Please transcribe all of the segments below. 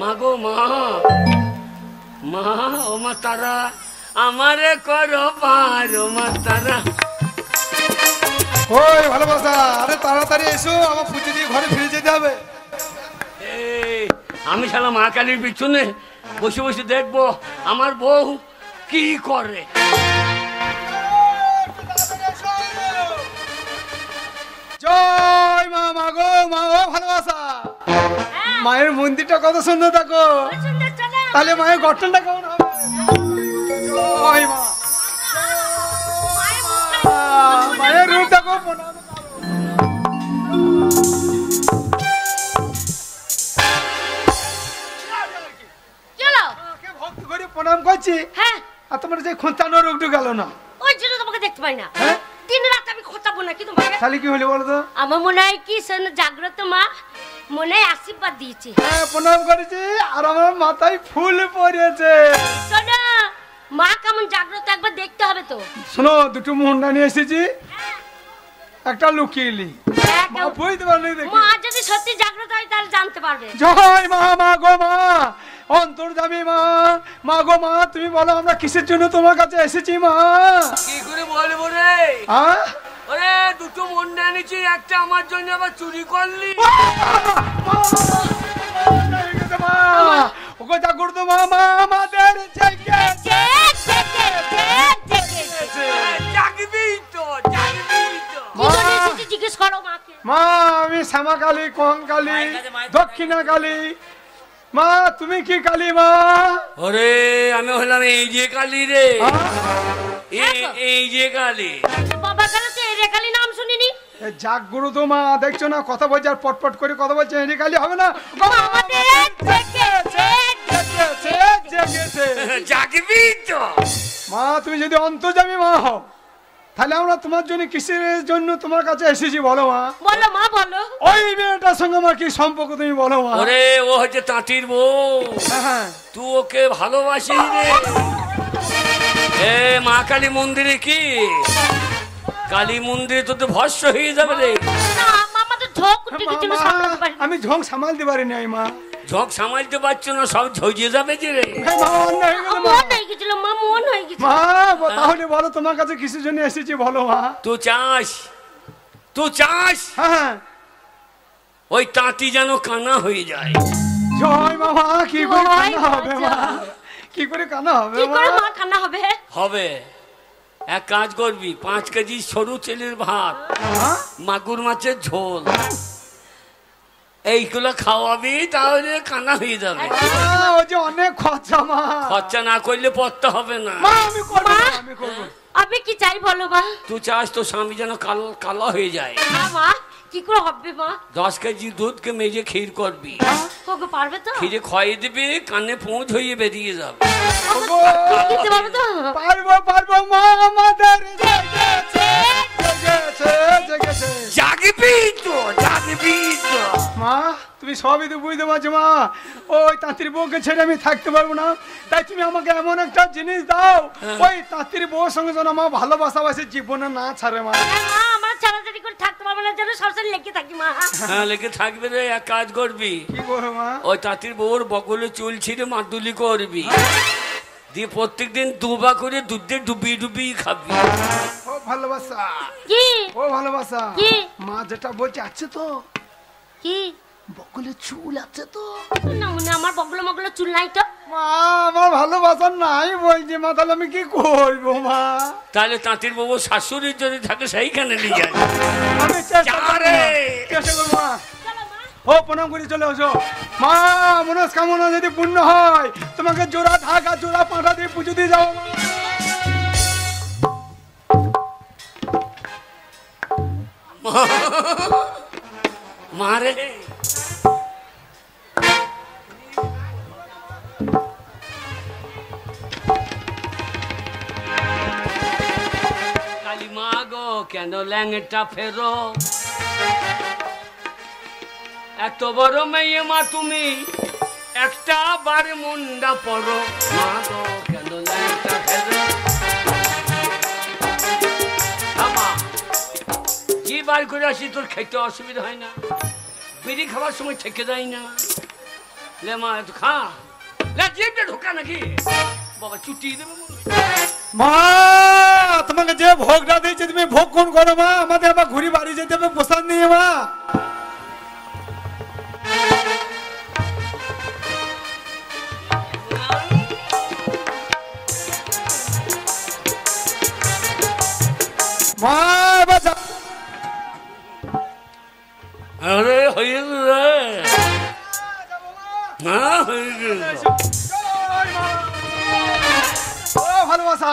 মা গো মা, মা ও মা তারা আমারে করো পার, ও মা তারা। ওই ভালোবাসা, আরে তাড়াতাড়ি এসো, আমার পুজো দিয়ে ঘরে ফিরে যেতে হবে। আমি শালা মা কালীর পিছনে বসে বসে দেখবো আমার বউ কি করে। জয় মা, মা গো মা, ও ভালোবাসা, মায়ের মন্দিরটা কত সুন্দর দেখো, তাহলে মায়ের গঠনটা কেমন হবে? জয় মা, মায়ের রূপ দেখো। ভক্ত করে প্রণাম করছি। হ্যাঁ, আর তোমার যে খোঁচানো রোগটা গেল না, ওই জন্য তোমাকে দেখতে পাই না। হ্যাঁ, দিন রাত আমি খোঁচাবো না কি তোমাকে? তাহলে কি হলো বলো তো? আমার মনে হয় কি জাগ্রত মা মনে হয় আশীর্বাদ দিয়েছে। হ্যাঁ, প্রণাম করেছি, আর আমার মাথায় ফুল পড়েছে। শোনো, মা কেমন জাগ্রত একবার দেখতে হবে তো। শোনো, দুটো মুন্ডা নিয়ে এসেছি, একটা লুকিয়ে নি, মা বুঝতে পারলে দেখি। মা যদি সত্যি জাগ্রত হয় তাহলে জানতে পারবে। জয় মা, মা গো মা, অন্তর্যামী মা, মা গো মা, তুমি বলো আমরা কিসের জন্য তোমার কাছে এসেছি মা? কি করে বলবো রে? হ্যাঁ, ওরে দুটো মন্ডা এনেছি, একটা আমার জন্য আবার চুরি করলি। ওগো জাগ্রত মা, মা আমাদের জেগেছে। জাগবি তো, জাগবি তো। জিজ্ঞেস করো মাকে। মা আমি শ্যামা কালী, কঙ্কালী, দক্ষিণা কালী। মা তুমি কি কালী মা? ওরে আমি হলাম এই যে কালী রে, এই যে কালী। বাবা কালী তো এরে কালী নাম শুনিনি। জাগ্রত মা, দেখছো না কথা বলছে আর পটপট করে কথা বলছে, এরি কালী হবে না? জাগবি তো। মা তুমি যদি অন্তর্যামী মা হও, তাহলে আমরা তোমার জন্য কিসের জন্য তোমার কাছে এসেছি বলো মা? বলো মা, বলো। ওই মেয়েটার সঙ্গে আমার কি সম্পর্ক তুমি বলো মা? ওরে ও হচ্ছে তাঁতির বউ, তুই ওকে ভালোবাসিস রে। এ মা কালী মন্দিরে কি কালী মন্দিরে তো ভস্য হয়ে যাবে রে। আমি ঝোঁক সামালতে পারিনি মা। ঝোঁক সামালতে পারছো না, সব ঝরিয়ে যাবে যে রে। তাহলে বলো তোমার কাছে কিসের জন্য এসেছি বলো মা? তুই চাস হ্যাঁ, ওই তাঁতি যেন কানা হয়ে যায়। জয় বাবা, কি করে কানা হবে মা? কি করে কানা হবে মা? কানা হবে হবে। এক কাজ করবি, 5 কেজি সরু তেলের ভাত, মাগুর মাছের ঝোল, এইগুলো খাওয়াবি, তাহলে কানা হয়ে যাবে। ও যে অনেক খরচা মা। খরচা না করলে পড়তে হবে না। আমি করবো। আমি কি চাই বলো মা? তুই চাস তো স্বামী যেন কালো হয়ে যায়। মা কি করে হবে মা? 10 কেজি দুধকে মেজে ক্ষীর করবি, তোকে পারবে তো? ক্ষীরে খাইয়ে দিবি, কানে পৌঁছ হয়ে বেরিয়ে যাবে। পারবো মা, আমাদের জাগবি তো, জাগবি তো। মা তুমি সবই তো বুঝতে পারছো মা, ওই তাঁতির বউকে ছেড়ে আমি থাকতে পারবো না, তাই তুমি আমাকে এমন একটা জিনিস দাও, ওই তাঁতির বউর সঙ্গে যেন আমার ভালোবাসাবাসি জীবনে না ছাড়ে মা। আমার ছাড়াছাড়ি করে থাকতে পারবো না, যেন সবসময় লেগে থাকি মা। হ্যাঁ লেগে থাকবে রে। এক কাজ করবি, কি করবো মা? ওই তাঁতির বউর বগলে চুল ছিঁড়ে মাদুলি করবি, দিয়ে প্রত্যেকদিন দুবা করে দুধে ডুবিয়ে ডুবিয়ে খাবি। ও ভালোবাসা, কি ও ভালোবাসা, কি মা যেটা বলছে আছে তো? কি বগলে চুল আছে তো? না মনে আমার বগলে মগলে চুল নাই তো মা। আমার ভালোবাসা নাই বলছি মা, তাহলে আমি কি করবো মা? তাহলে তাঁতির বউ শাশুড়ির যদি থাকে সেইখানে নিয়ে যাবে। আমি চেষ্টা করবো মা। ও প্রণাম করে চলে আসো মা, মনস্কামনা যদি পূর্ণ হয় তোমাকে জোড়া ঢাকা জোড়া পাঁঠা দিয়ে পুজো দিয়ে যাবো মা রে। কালী মা গো কেন ল্যাংটা ফেরো, এত বড় মেয়ে মা তুমি, একটা বার মুন্ডা পড়ো। মা গো কেন ল্যাংটা ফেরো, কি বার করে আসি তোর খেতে অসুবিধা হয় না? বিড়ি খাবার সময় থেকে যায় না। লে মা একটু খা, লে জিভটা ঢোকা নাকি বাবা, চুটি দেবে মনে হয়। মা তোমাকে যে ভোগটা দিয়েছে তুমি ভোগ কোন করো মা, আমাদের আবার ঘুরি বাড়ি যেতে হবে প্রসাদ নিয়ে মা। মা এবার আরে হয়ে গেল রে, হ্যাঁ হয়ে গেল। ও ভালোবাসা,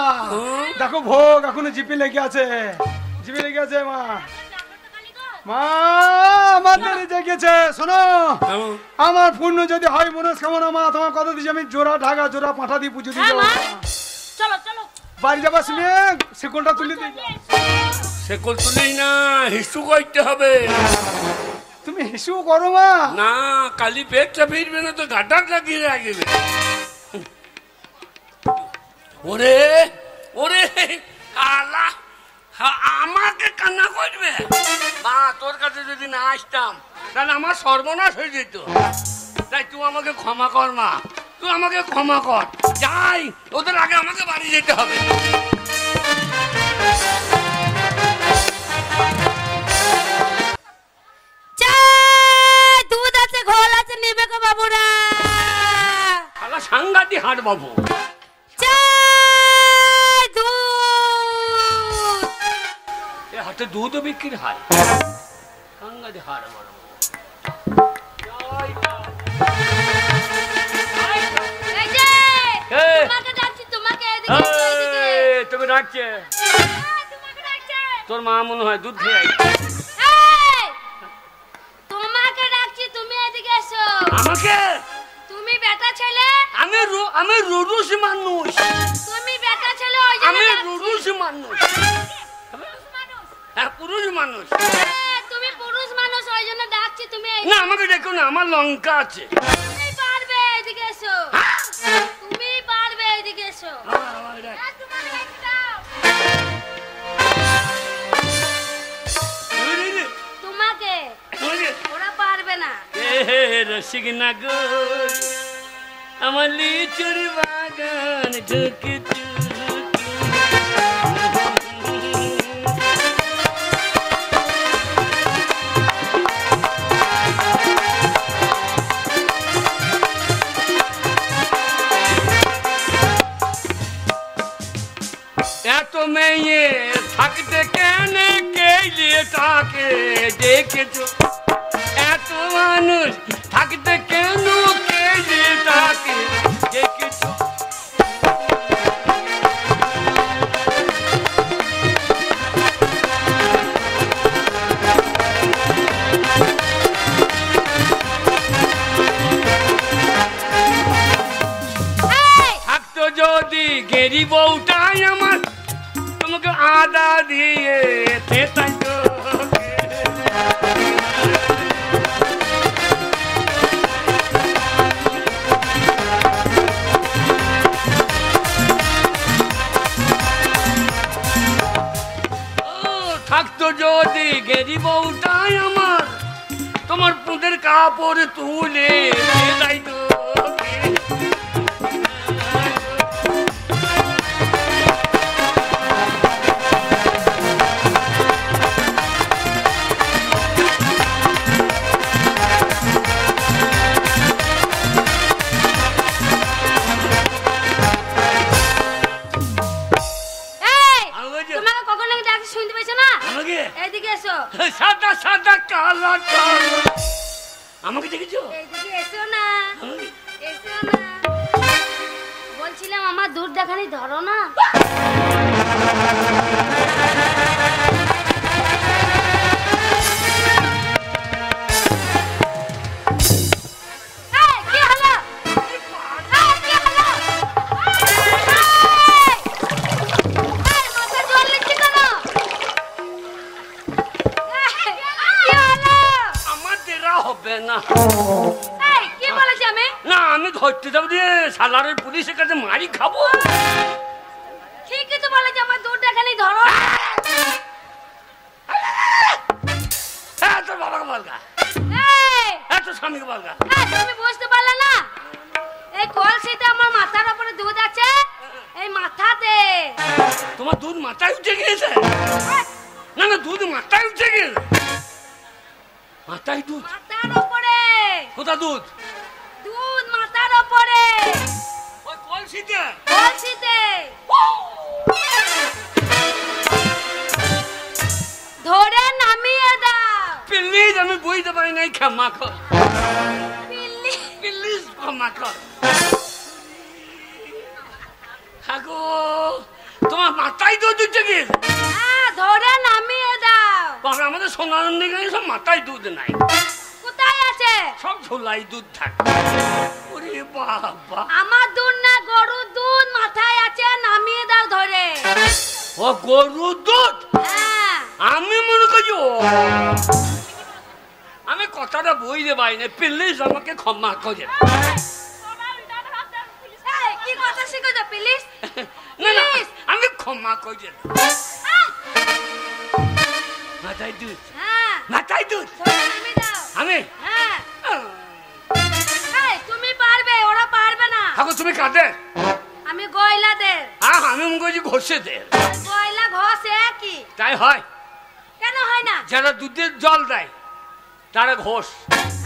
দেখো ভোগ এখনো জিপে লেগে আছে, জিপে লেগে আছে মা। মা আমার দেরি জেগেছে, শোনো আমার পূর্ণ যদি হয় মনস্কামনা মা, তোমার কথা দিচ্ছি আমি জোড়া ঢাকা জোড়া পাঠা দিয়ে পুজো দিয়ে যাবো। চলো চলো বাড়ি যাবার সময় শিকলটা তুলে দিই। শেকল তুলেই না, হিসু করতে হবে। তুমি হিসু করো মা। না কালি পেটটা ফিরবে না তো গাটার লাগিয়ে রাখবে। ওরে ওরে আলা, আমাকে কান্না করবে মা, তোর কাছে যদি না আসতাম তাহলে আমার সর্বনাশ হয়ে যেত। তাই তুই আমাকে ক্ষমা কর মা, তুই আমাকে ক্ষমা কর। যাই, ওদের আগে আমাকে বাড়ি যেতে হবে। দুধ আছে, ঘোল আছে, নিবে গো বাবুরা। শালা সাংঘাতিক হাট বাবু। এ হাটে দুধও বিক্রি হয়, সাংঘাতিক হাট আমার বাবু। এই যে কে? তোমাকে ডাকছি, তোমাকে এদিকে এসো, এদিকে। তোকে ডাকছে তোমাকে ডাকছে। তোর মা মনে হয় দুধ খেয়ে আইছে। এই, তোমাকে ডাকছি, তুমি এদিকে এসো। আমাকে? তুমি বেটা ছেলে, আমি রুরুস মানুষ, তুমি বেটা ছেলে, ওই জন্য আমি ডাকছি। রুরুস মানুষ। মানুষ। হ্যাঁ পুরুষ মানুষ। তুমি পুরুষ মানুষ, ওই জন্য ডাকছি, তুমি না আমাকে দেখো না, আমার লঙ্কা আছে। তুমি পারবে, এদিকে এসো। তুমি পারবে, এদিকে এসো। আর তোমাকে ডাকছি, দাও। তোমাকে ওরা পারবে না। রসিক নাগর আমার লিচুর বাগান ঢুকে এত মেয়ে থাকতে কেন কেলে তাকে দেখেছ, এত মানুষ থাকতে কেন কেলে তাকে দেখেছ। থাকতো যদি গেরি বউটাই আমার, তোমাকে আদা দিয়ে তেতাই তো। থাকতো যদি গেরি বউটাই আমার, তোমার পুঁদের কাপড় তুলে তেতাই তো। তোমাকে কখন নাকি ডাকছি, শুনতে পাইছো না? আমাকে এদিকে এসো। সাদা সাদা কালা কালো, আমাকে দেখেছো? এদিকে এসো না, এসো না। বলছিলাম আমার দূর দেখানি ধরো না। এই, কি হলো? এই, কি হলো? এই, মাথায় জল নিচ্ছি কেন? এই, কি হলো? আমার দেরা হবে না। এই, কি বলেছি আমি? না আমি ধরতে যাবো রে, সালারের পুলিশের কাছে মারি খাবো। ঠিকই তো বলেছি, আমার দূর দেখানি ধরো। হ্যাঁ তোর বাবাকে বলগা। এই, স্বামীকে বলগা। তুমি বুঝতে পারলে না? এই কলসিতে আমার মাথার উপরে দুধ আছে, এই মাথাতে। তোমার দুধ মাথায় উঠে গিয়েছে? না না, দুধ মাথায় উঠে গিয়েছে। মাথায় দুধ? মাথার উপরে। কোথা দুধ? দুধ মাথার উপরে। ওই কলসিতে? কলসিতে। ধরে নামিয়ে দাও। প্লিজ, আমি বুঝতে পারি নাই, ক্ষমা কর। প্লিজ প্লিজ ক্ষমা কর। হাগো, তোমার মাথায় দুধ উঠে গিয়েছে? হ্যাঁ, ধরে নামিয়ে দাও। বাবা, আমাদের সোনানন্দী গাড়ি সব মাথায় দুধ নাই, কোথায় আছে? সব ঝোলাই দুধ থাকে। ওরে বাবা, আমার দুধ না, গরুর দুধ মাথায় আছে, নামিয়ে দাও ধরে। ও গরুর দুধ? হ্যাঁ। আমি মনে করি আমি কথাটা বুঝতে পারি না, প্লিজ আমাকে ক্ষমা করে। এই, কি কথা শিখেছো প্লিজ? না না, আমি ক্ষমা করে। মাথায় দুধ? হ্যাঁ, মাথায় দুধ? ধরে নামিয়ে দাও। আমি? হ্যাঁ। এই, তুমি পারবে, ওরা পারবে না। হাগো, তুমি কাদের? আমি গয়লাদের। হ্যাঁ, আমি মনে করছি ঘষেদের। গয়লা ঘষ একই। তাই হয়? কেন হয় না? যারা দুধের জল দেয় তারা ঘোষ,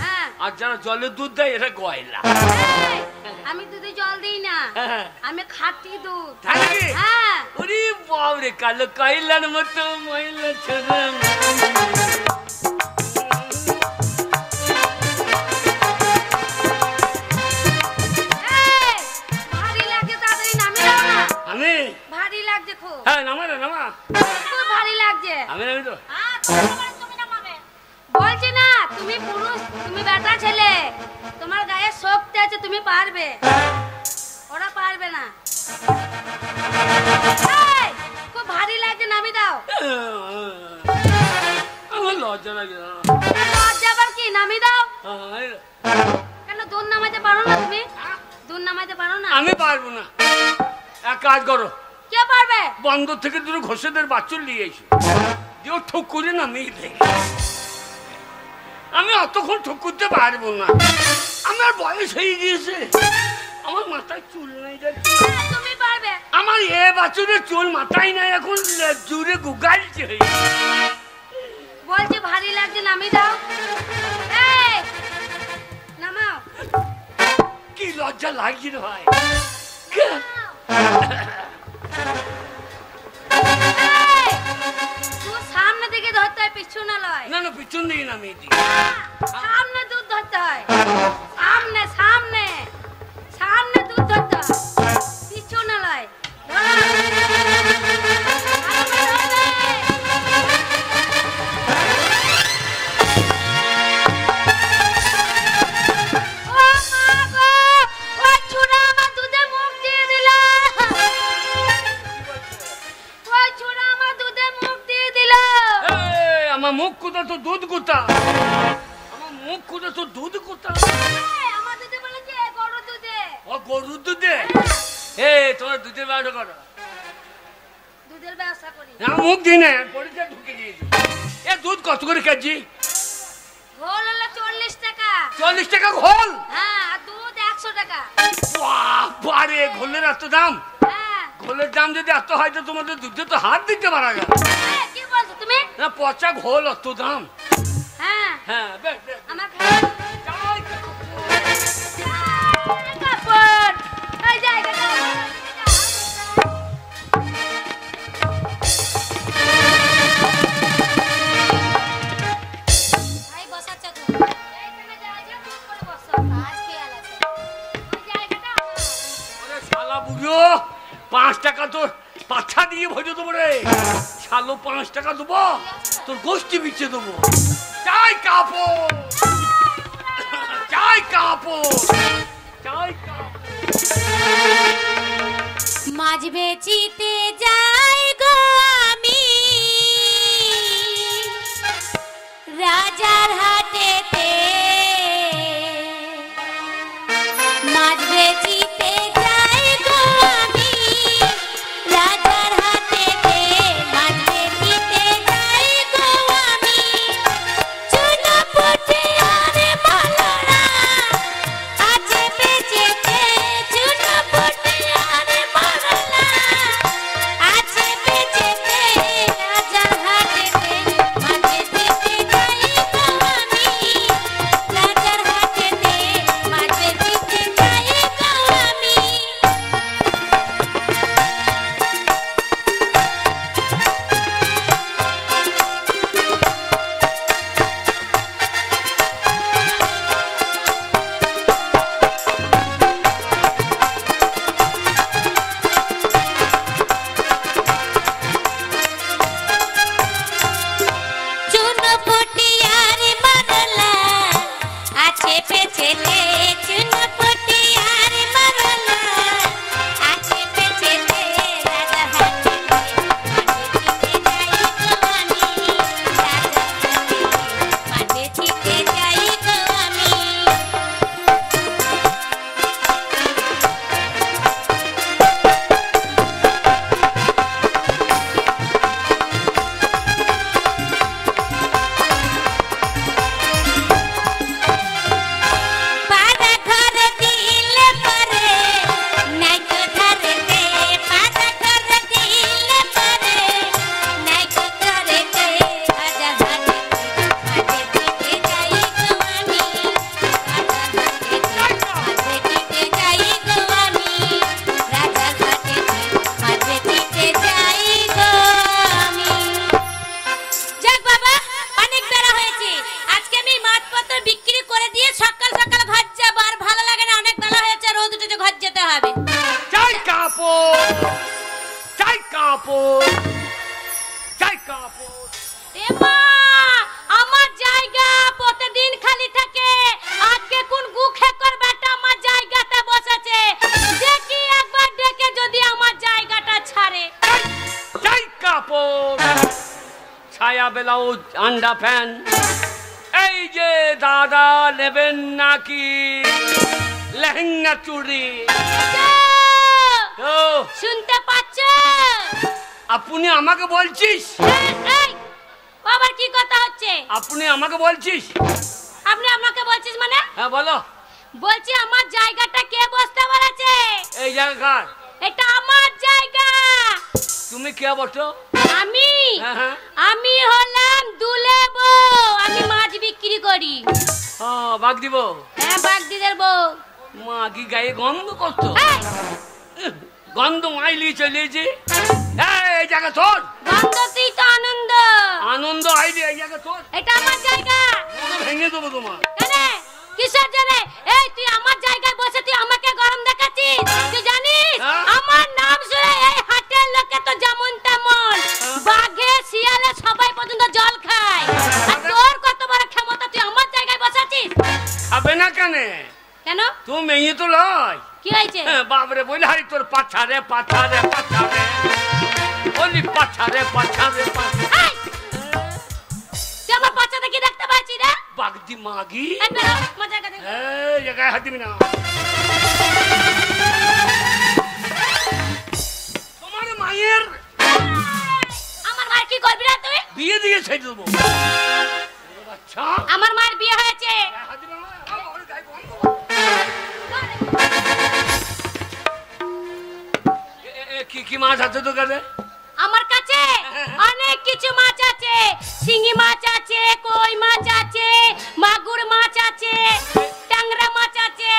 হ্যাঁ। আর যারা জলের দুধ দেয় এরা গয়লা। এই, আমি দুধে জল দিই না, হ্যাঁ। আমি খাঁটি দুধ। তাই নাকি? হ্যাঁ। ওরে বাবরে, কালো কয়লার মতো ময়লা ছেড়ে। এই, ভারী লাগছে, তাড়াতাড়ি নামিয়ে দাও না। আমি? ভারী লাগছে খুব। হ্যাঁ, নামা রে, নামা। খুব ভারী লাগছে। আমি নামি তো। বলছি না, তুমি পুরুষ, তুমি বেটা ছেলে, তোমার গায়ে শক্তি আছে, তুমি পারবে, ওরা পারবে না। এই, খুব ভারী লাগছে, নামি দাও। আমার লজ্জা লাগে। লজ্জা আবার কি? নামি দাও। আমি- কেন দুধ নামাইতে পারো না তুমি? দুধ নামাইতে পারো না? আমি পারবো না। এক কাজ করো, কে পারবে? বন্দর থেকে দুটো ঘোষেদের বাচ্চা নিয়ে এসো, দিও ঠুক করে নামিয়ে দেয়। আমি অতক্ষণ ঠুক করতে পারবো না, আমার বয়স হয়ে গিয়েছে, আমার মাথায় চুল নাই। তুমি পারবে। আমার এ বাছুরের চুল মাথায় নাই, এখন জুড়ে গুগালছে। বলছি ভারী লাগছে, নামি দাও। এই, নামাও। কি লজ্জা লাগছে রে ভাই। এই, তুই সামনে দিকে ধরতে হয়, পিছনে লয়। না না, পিছন দিকে নামিয়ে দিই। সামনে দুধ ধরতে হয়, সামনে সামনে সামনে দুধ ধরতে হয়, পিছনে লয়। আমার মুখ কোথা, তো দুধ কোথা? আমার মুখ কোথা, তো দুধ কোথা? ও গরুর দুধে? এ, তোমার দুধের ব্যবসা করো? দুধের ব্যবসা করি। না, মুখ দিই না, পরিচয় ঢুকে দিয়েছি। এ দুধ কত করে কেজি? ঘোল হলো 40 টাকা। 40 টাকা ঘোল? হ্যাঁ, আর দুধ 100 টাকা। বারে, ঘোলের এত দাম? হ্যাঁ। ঘোলের দাম যদি এত হয় তো তোমাদের দুধে তো হাত দিতে পারা গেল কি বলছো তুমি? না। পচা ঘোল অত দাম? হ্যাঁ। হ্যাঁ, বেশ বেশ। আমার যাই। কাপড় এই জায়গাটা ভাই বসাচ্ছ তো এইখানে জায়গা ঠিক করে বসো, আজ কি হাল আছে? ওই জায়গাটা ওরে শালা বুড়ো, 5 টাকা তো পাছা দিয়ে ভরে দেবো রে। শালো 5 টাকা দেবো, তোর গোষ্ঠী বিচ্ছে দেবো। চাই কাপড়, চাই কাপড়, চাই কাপড়। মাছ বেচিতে যাই গো আমি রাজার হাটেতে, মাছ বেচিতে যাই গো আমি রাজার হাটেতে, মাছ বেচিতে যাই গো আমি চুনা পুঁটি আর মালার সায়া ব্লাউজ আন্ডা প্যান্ট। এই যে দাদা নেবেন নাকি লেহেঙ্গা চুড়ি? ও শুনতে পাচ্ছ? আপনি আমাকে বলছিস? এই বাবার কি কথা হচ্ছে? আপনি আমাকে বলছিস? আপনি আমাকে বলছিস মানে? হ্যাঁ বলো। বলছি আমার জায়গাটা কে বসতে বলেছে? এই জায়গা এটা আমার জায়গা। তুমি কে বলছো? আমি হ্যাঁ। আমি হলাম দুলে বউ। আমি মাছ বিক্রি করি। ও বাগ দিব? হ্যাঁ বাগদিদের বউ। মা কি গায়ে গন্ধ করতো? এই, গন্ধ মাইলি চলেছি। এই জায়গা তোর? গন্ধতেই তো আনন্দ। আনন্দ আইলি এই জায়গা তোর? এটা আমার জায়গা। ভেঙে দেবো তোমার। কেন? কিসের জন্য? এই তুই আমার জায়গায় বসে তুই আমাকে গরম দেখাচ্ছিস? তুই জানিস আমার নাম শুনে এই হাটের লোকে তো যেমন তেমন বাঘে শিয়ালে সবাই পর্যন্ত জল খায়। আর তোর কত বড় ক্ষমতা, তুই আমার জায়গায় বসাচ্ছিস? খাবে না কেন? কেন? তুমি মেয়ে তো লয়। কি হয়েছে? বাবরে বলে হারি তোর পাছারে পাছারে পাছারে বলি পাছারে পাছারে এই, তুই আমার বাচ্চা দেখে দেখতে পাচ্ছি রে? বাগদি মাগি। এই বেরো, আমার জায়গা থেকে। এই জায়গায় হাত দিবি না। তোমার মায়ের আমার মায়ের কি করবি না তুই? বিয়ে দিয়ে ছেড়ে দেবো। আচ্ছা আমার মায়ের বিয়ে হয়েছে। হাত দিবি না। আমার গায়ে গন্ধ। কি মাছ আছে তো কাছে? আমার কাছে অনেক কিছু মাছ আছে। শিঙি মাছ আছে, কই মাছ আছে, মাগুর মাছ আছে, ট্যাংরা মাছ আছে।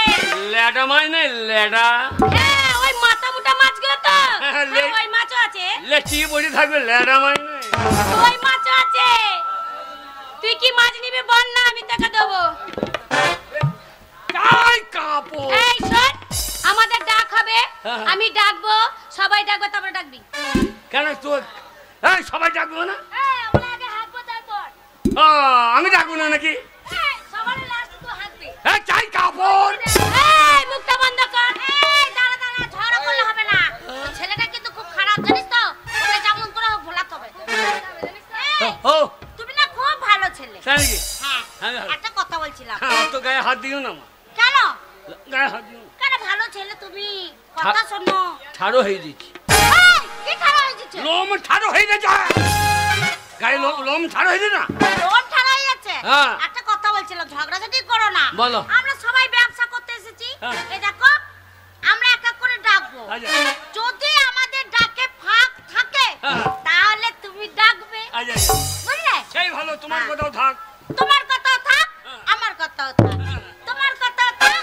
লেডা মাছ নেই লেডা? হ্যাঁ ওই মাথা মোটা মাছগুলো তো। হ্যাঁ, ওই মাছও আছে। লেচি বসে থাকবে লেডা মাছ নেই? ওই মাছও আছে। তুই কি মাছ নিবি বল না, আমি তোকে দেবো। কাই কাপো। এই শোন, আমাদের ডাক হবে। হ্যাঁ। আমি ডাকবো, সবাই ডাকবে, তারপরে ডাকবি। কেন তুই এই সবাই ডাকবো না? এই আমরা আগে হাঁকবো তারপর। ও, আমি ডাকবো না নাকি? এই সবার লাস্ট তুই হাঁকবি। এই চাই কাপড়। এই মুখটা বন্ধ কর। এই দাঁড়া দাঁড়া, ঝগড়া করলে হবে না। ওই ছেলেটা কিন্তু খুব খারাপ, জানিস তো? ওকে যেমন করে হোক ভোলাতে হবে। এই, ও তুমি না খুব ভালো ছেলে। তাই নাকি? হ্যাঁ, হ্যাঁ, হ্যাঁ। একটা কথা বলছিলাম। হ্যাঁ, তো গায়ে হাত দিও না মা। কেন? গায়ে হাত দিও না। কেন ভালো ছেলে তুমি? কথা শোনো। ছাড়ো হয়ে দিচ্ছি। এই, কি খারাপ হয়ে যাচ্ছে? লোম ছাড়ো হয়ে যাচ্ছে। গায়ে লোম ছাড়ো হয়ে না। লোম ঠাড়া হয়ে যাচ্ছে। হ্যাঁ। একটা কথা বলছিলাম, ঝগড়াঝাটি করো না। বলো। আমরা সবাই ব্যবসা করতে এসেছি। হ্যাঁ। এই দেখো, আমরা এক এক করে ডাকবো। আচ্ছা। যদি আমাদের ডাকে ফাঁক থাকে হ্যাঁ। তাহলে তুমি ডাকবে, আচ্ছা বুঝলে? সেই ভালো, তোমার হ্যাঁ। কথাও থাক। তোমার কথাও থাক, হ্যাঁ। আমার কথাও থাক। তোমার কথাও থাক,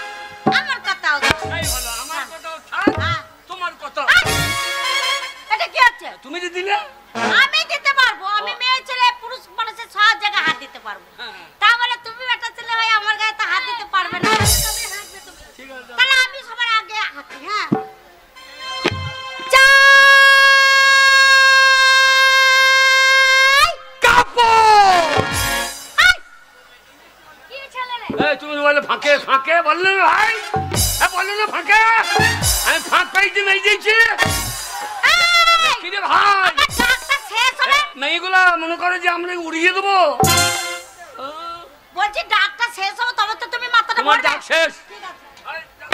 আমার কথাও থাক। সেই ভালো, আমার কথাও থাক, হ্যাঁ। তোমার কথাও। এই, এটা কি হচ্ছে? তুমি যে দিলে। আমি দিতে পারবো। আমি মেয়ে ছেলে পুরুষ মানুষের সব জায়গায় হাত দিতে পারবো। হ্যাঁ। তাহলে তুমি একটা ছেলে হয়ে আমার গায়ে তো হাত দিতে পারবে না। ঠিক আছে। তাহলে আমি সবার আগে হাঁটি। হ্যাঁ, কি ছেলে রে? এই তুমি বলে ফাঁকে ফাঁকে বললে না ভাই? বললে না ফাঁকে? আমি ফাঁক পাইতে মেয়ে দিয়েছি। এই, কি রে ভাই? আমার ডাকটা শেষ হবে। মেয়েগুলা মনে করে যে আমরা উড়িয়ে দেবো। বলছি ডাকটা শেষ হবে তবে তো তুমি মাথাটা তোমার ভরবে। ডাক শেষ। ঠিক আছে। আচ্ছা,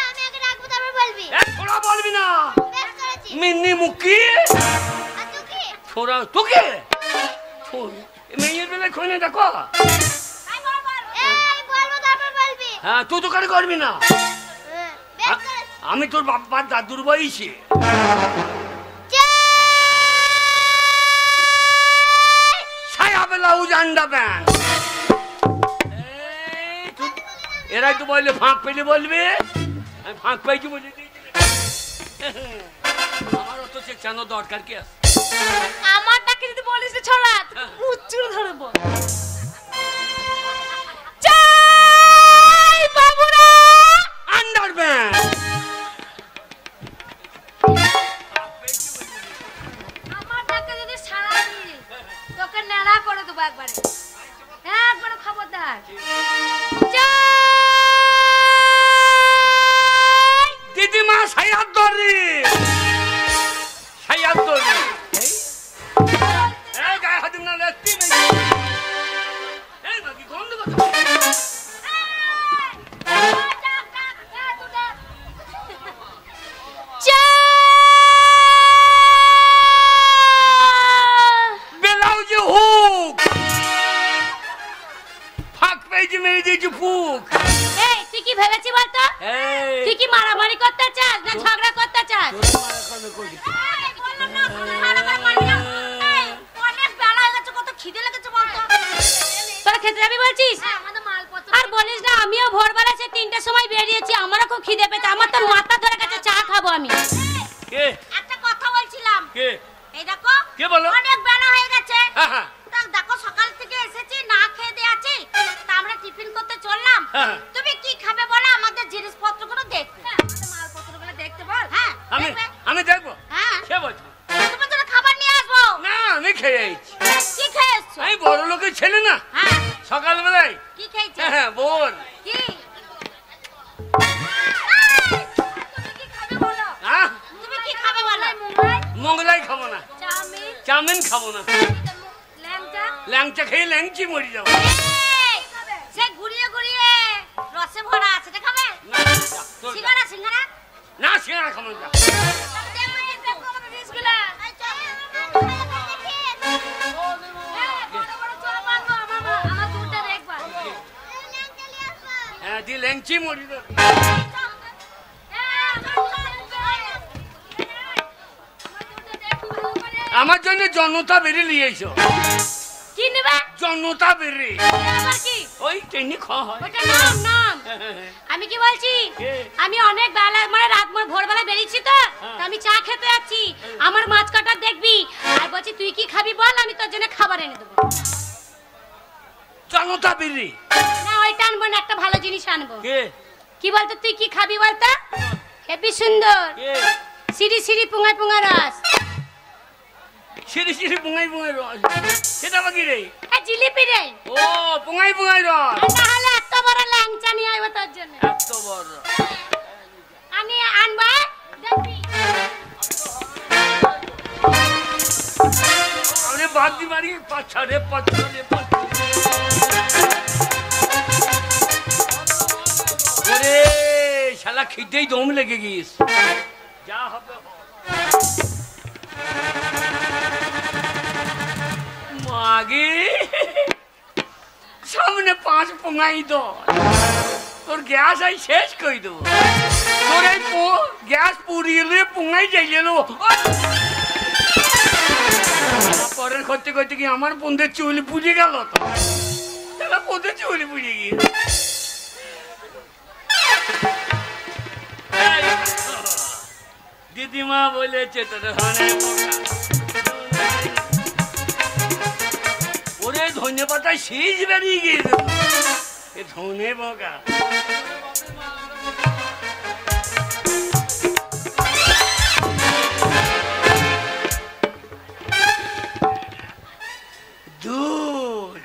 আমি আগে ডাকবো তারপর বলবি। ছোড়া বলবি না। বেশ করেছি। মিন্নি মুখি আর তুই কি? ছোড়া তোকে মেয়ের বেলায় খোঁজে দেখো। এই বল বল। এই বলবো তারপর বলবি। হ্যাঁ তুই তো কারে করবি না। বেশ করেছি। আমি তোর বাবার দাদুর বয়সী। সায়া ব্লাউজ আন্ডা প্যান্ট। এরাই তো বললে ফাঁক পেলে বলবে। আমি ফাঁক পাইছি বলে দিয়েছি। আমার অত চেঁচানো দরকার কি আছে? আমার ডাকে যদি বলিস রে ছড়া মুচুর ধরবো। জয় বাবুরা আন্ডার প্যান্ট। আমার ডাকে যদি সারা দিস তোকে নেড়া করে দেবো একবারে। একবারে খবরদার। দিদিমা সায়ার দরি সায়ার দরি। ব্লাউজে হুক ফাঁক পেয়েছে মেরে দিয়েছে ফুক। এই তুই কি ভেবেছি বলতো? তুই কি মারামারি করতে চাস না ঝগড়া করতে চাস? তোরা খেতে যাবি বলছিস? আর বলিস না, আমিও ভোরবেলা সে 3টার সময় বেরিয়েছি, আমারও খুব খিদে পেয়েছে, আমার তো মাথা ধরে গেছে, চা খাবো আমি। একটা কথা বলছিলাম। এই দেখো কে বলো? অনেক বেলা হয়ে গেছে। হ্যাঁ দেখো সকাল থেকে এসেছি, না খেয়ে দিয়ে আছি, তা আমরা টিফিন করতে চললাম। তুমি কি খাবে বলো? আমাদের জিনিসপত্রগুলো দেখতে, আমাদের মালপত্রগুলো দেখতে বল। হ্যাঁ আমি দেখবো। হ্যাঁ সে বলছো তোমার জন্য খাবার নিয়ে আসবো। না, আমি খেয়ে আইছি। কি খেয়ে এসছো? আমি বড় লোকের ছেলে না, হ্যাঁ সকালবেলায় কি খেয়েছো? হ্যাঁ বোন। কি তুমি কি খাবে বলো? হ্যাঁ তুমি কি খাবে বলো? মোগলাই খাবো না, চাউমিন, চাউমিন খাবো না, ল্যাংচা। ল্যাংচা খেয়ে ল্যাংচি মরি যাবো। এই, সে ঘুরিয়ে ঘুরিয়ে রসে ভরা আছে, এটা খাবে? না, তোর সিঙ্গারা সিঙ্গারা না, সিঙ্গারা খাবো না। হ্যাঁ দি ল্যাংচি মরি যাবো। আমার জন্য জনতা বেরি নিয়েছো। কি নেবে? জনতা বেরি আবার কি? ওই ট্রেনে খাওয়া হয়। ওটা নাম। আমি কি বলছি, আমি অনেক বেলা মানে রাত ভোরবেলা বেরিয়েছি তো, তা আমি চা খেতে যাচ্ছি, আমার মাছ কাটা দেখবি, আর বলছি তুই কি খাবি বল, আমি তোর জন্য খাবার এনে দেবো। জনতা বেরি না ওইটা আনবো না, একটা ভালো জিনিস আনবো। কে কি বলতো, তুই কি খাবি বলতো? হেবি সুন্দর কে সিঁড়ি সিঁড়ি পুঙ্গায় পুঙ্গা রস। সিঁড়ি সিঁড়ি পুঙাই পুঙাই রস, সেটা আবার কি রে? জিলিপি রে। ও পুঙাই পুঙাই রস। না হলে এত বড় ল্যাংচা নিয়ে আইবো তোর জন্য। এত বড় আমি আনবো, দেখবি। আরে বাদি মারি পাছা রে পাছা রে পাছা। ওরে শালা খিদেই দম লেগে গিয়েছে, যা হবে মাগে সামনে 5 পুঙাই দ, তোর গ্যাস আই শেষ করে দেবো। তোর এই গ্যাস পুড়িয়ে পুঙাই যাইল। পরের করতে করতে কি আমার বন্ধের চুলি পুড়ে গেল, তো বন্ধের চুলি পুড়ে গিয়ে। দিদিমা বলেছে তোর ওরে ধনে পাতায় শীষ বেরিয়ে গিয়েছে, ধনে বগা। দুধ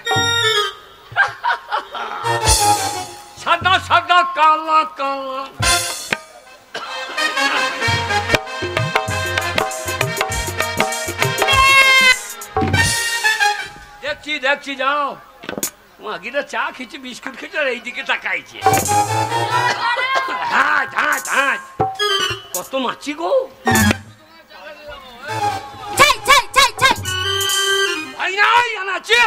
সাদা সাদা কালা কালা, দেখছি দেখছি যাও। মাগিরা চা খেয়েছে, বিস্কুট খেয়েছে, আর এইদিকে তাকাইছে। হাট হাট হাট, কত মাছি গো। ছাই ছাই ছাই ছাই। ভাই নাই আনাচ্ছে।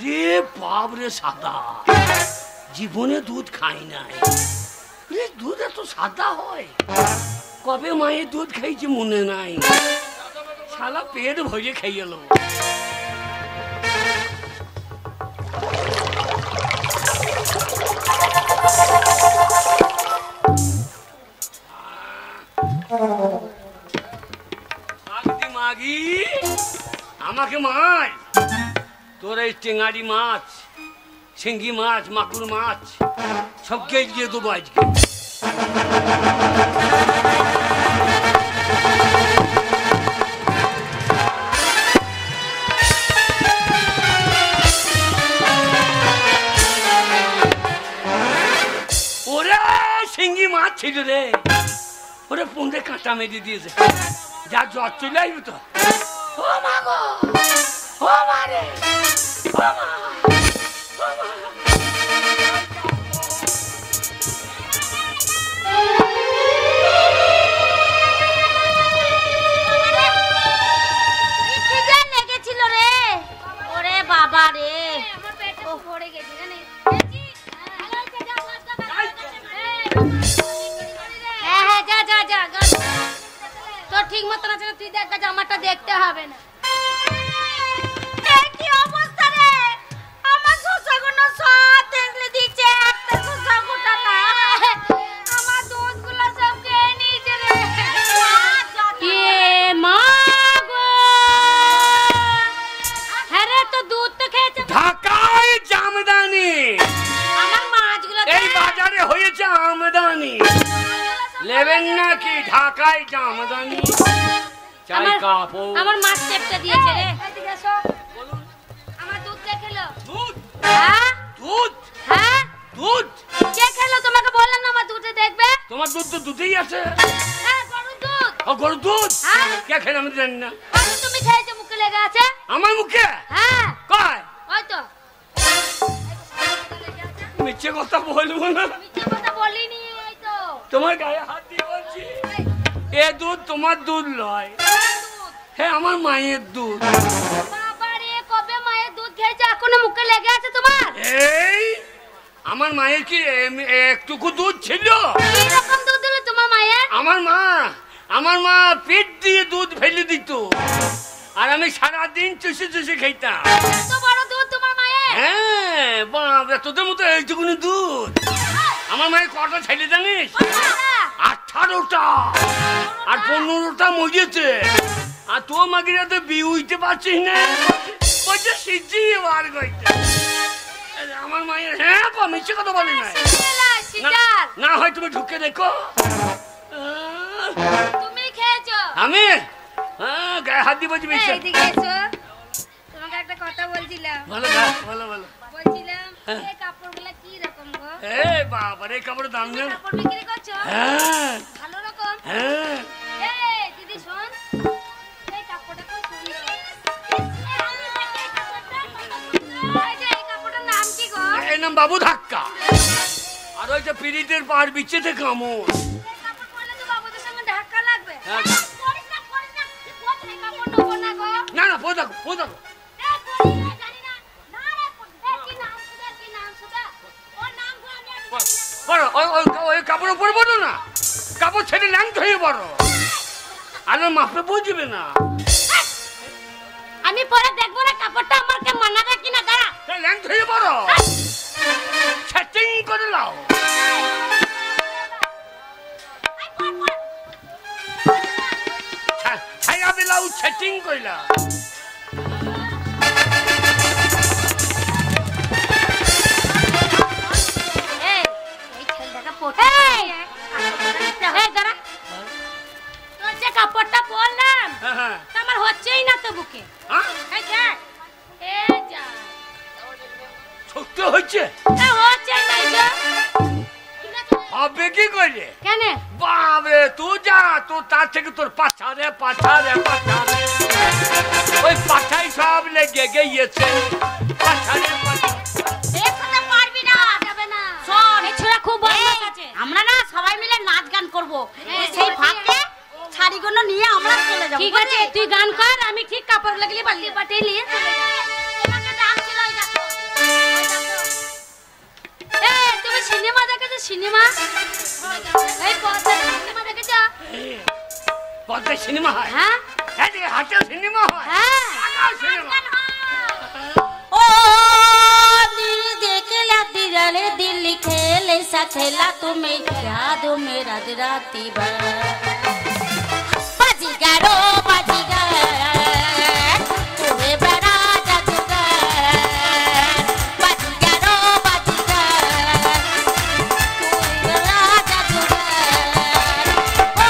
রে বাবরে সাদা, জীবনে দুধ খাই নাই। দুধ এত সাদা হয়, কবে মায়ের দুধ খাইছি মনে নাই। শালা পেট ভরে খাই গেল। মাগি আমাকে মাছ, তোর এই টেঙারি মাছ, শিঙ্গি মাছ, মাকুর মাছ সব গিয়ে দেবো আজকে। ওরে শিঙ্গি মাছ ছিল রে, ওরে পুঁড়ে কাঁটা মেরে দিয়েছে, যা জ্বর চলে আসবে তো। ও মা গো, ও মা রে, ও মা, ও মা। লেগেছিল রে, ওরে বাবা রে, আমার পেটে পড়ে গেছে জানিস। হ্যাঁ যা যা যা, তোর ঠিক মতো না চলে তুই দেখ, জামাটা দেখতে হবে না। কি অবস্থা রে, আমার শসাগুলো সব দেখলে দিচ্ছে, একটা শসা গোটা না, আমার দুধগুলো সব খেয়ে নিয়েছে রে। মা গো, হ্যাঁ রে, তো দুধ তো খেয়েছে। ঢাকায় জামদানি, আমার মাছগুলো এই বাজারে হয়েছে আমদানি, নেবেন নাকি ঢাকায় জামদানি? চাই কাপড়। আমার মাছ চেপটা দিয়েছে রে। এদিকে এসো। আমার দুধ কে খেলো? দুধ, হ্যাঁ দুধ, হ্যাঁ, দুধ। কে খেলো? তোমাকে বললাম না আমার দুধে দেখবে। তোমার দুধ তো দুধেই আছে। হ্যাঁ, গরুর দুধ। ও গরুর দুধ? হ্যাঁ। কে খেলে আমি জানি না। আমি তুমি খেয়েছো, মুখে লেগে আছে। আমার মুখে? হ্যাঁ, কয় ওই তো। মিথ্যে কথা বলবো না, মিথ্যে কথা বলিনি, এই তো। তোমার গায়ে হাত দিয়ে বলছি, এ দুধ তোমার দুধ নয়, হ্যাঁ আমার মায়ের দুধ। বাবা রে, কবে মায়ের দুধ খেয়েছো, এখনো মুখে লেগে আছে তোমার? এই আমার মায়ের কি একটুকু দুধ ছিল? কি রকম দুধ দিল তোমার মায়ের? আমার মা পেট দিয়ে দুধ ফেলে দিত, আর আমি সারাদিন চুষে চুষে খেতাম। এত বড় দুধ তোমার মায়ের? হ্যাঁ বাবা, তোদের মতো এইটুকুনি দুধ। আমার মায়ের কটা ছেলে জানিস? 18টা, আর 15টা মরিয়েছে। আর তোর মাগিরা তো বিউইতে পারছিস না, বলছে সিজিয়ে বার করতে। আমার মায়ের হ্যাঁ মিথ্যে কথা বলি না। না হয় তুমি ঢুকে দেখো। তুমি খেয়েছো? আমি হ্যাঁ গায়ে হাত দিয়ে বলছি মিথ্যে। এইদিকে এসো, তোমাকে একটা কথা বলছিলাম। ভালো ভালো ভালো বলছিলাম এই কাপড়গুলো কি রকম গো? এই বাবা রে, কাপড়ের দাম নেই। কাপড় বিক্রি করছো? হ্যাঁ ভালো রকম। হ্যাঁ। এই দিদি শোন, এই কাপড়টা খুব সুন্দর। এই কাপড়টার নাম কি গো? এই নাম বাবু ধাক্কা, আর ওই যে পিরিতের পাড় বিচ্ছেতে কামড়। এই কাপড় পরলে তো বাবুদের সঙ্গে ধাক্কা লাগবে। হ্যাঁ। করিস না, করিস না। এই কাপড় নেবো না গো। না না পো দেখো, পো দেখো। এই করিস না, জানি না। না রে, কি নাম সুদা, কি নাম সুদা? ওর নাম গো আমি জানি না। পড়ো, ওই কাপড় উপরে পড়ো না, কাপড় ছেড়ে ল্যাংট হয়ে পড়ো, আর মাপে বুঝবে না। আমি পরে দেখবো না কাপড়টা আমাকে মানাবে কিনা, দাঁড়া। ল্যাংট হয়ে পড়ো, সেটিং করে নাও। ছায়া বেলাও সেটিং কইলা। এই ছেলেটাকে পড়তে এই দাঁড়া, তোর যে কাপড়টা পরলাম হ্যাঁ তা আমার হচ্ছেই না তো বুকে। হ্যাঁ, এই দেখ, এই যা, ছোট্ট হচ্ছে হচ্ছেই নাই তো। হবে কি করে? কেন? বাবে তুই যা, তোর তার থেকে তোর পাছারে পাছারে পাছারে ওই পাছাই সব লেগে গিয়েছে, পাছারে পাছারে। দেখতে পারবি না, যাবে না। শোন, এই ছোড়া খুব বদমাশ আছে। আমরা না সবাই মিলে নাচ গান করবো, সেই ফাঁকে শাড়িগুলো নিয়ে আমরা চলে যাবো। ঠিক আছে, তুই গান কর, আমি ঠিক কাপড় লাগলে বালতি পাঠিয়ে নিয়ে চলে যাবো। তোমাকে ডাকছিল, ওই দেখো, ওই দেখো। এই তুমি সিনেমা দেখেছো? সিনেমা এই পথে সিনেমা দেখেছো? পদ্মা সিনেমা হয়? হ্যাঁ এই হাটে সিনেমা হয়? হ্যাঁ। টাকার সিনেমা। ओ दिल देख ला दिल दिल खेले सा खेला तुम्हें याद मेरा राती भर बाजीगरो बाजीगर तुम्हें बड़ा जादूगर बाजीगरो बाजीगर तुम्हें बड़ा जादूगर ओ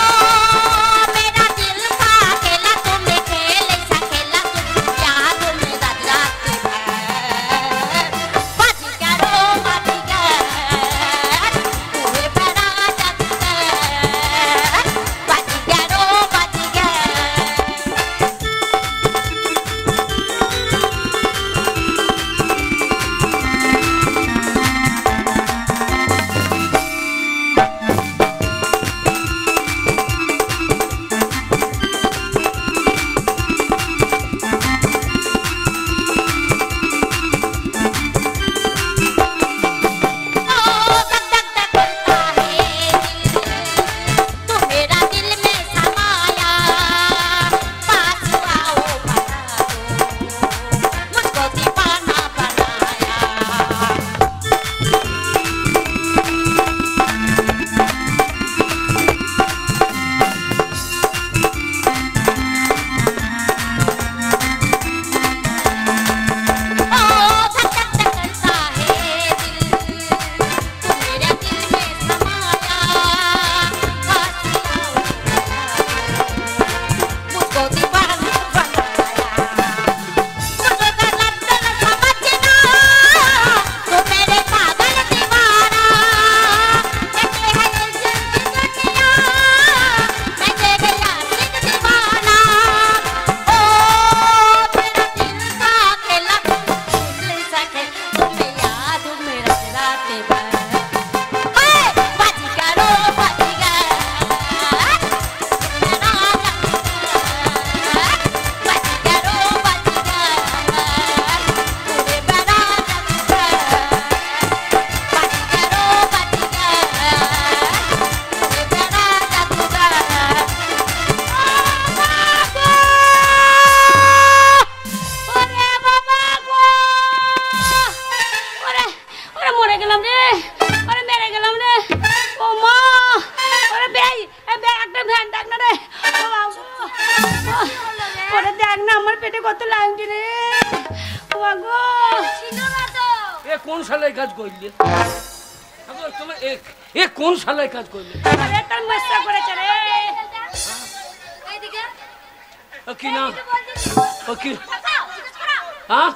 मेरा दिल का खेला तुम्हें खेले सा खेला तुम याद मेरा राती भर बाजीगरो बाजीगर तुम्हें बड़ा जादूगर দেখ না আমার পেটে কত লাগছে রে বাগো ছিল না তো। এ কোন শালায় কাজ করলে? তোমার এ কোন শালায় কাজ করলে? আরে তার মস্তা করেছে রে এইদিকে ও কি না এইদিকে বলছিস। ও কি তাকাও, জিজ্ঞেস করো। হ্যাঁ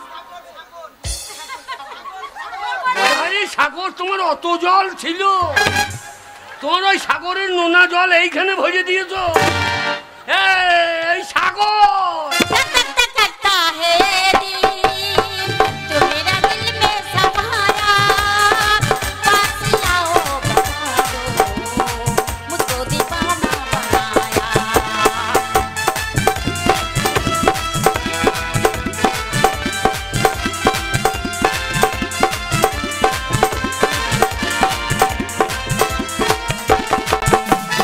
আরে সাগর তোমার অত জল ছিল? তোমার ওই সাগরের নোনা জল এইখানে ভরে দিয়েছো? এই সাগর करता है दिल जो मेरा दिल में समाया पास आओ बता दो मुझको दीवाना बनाया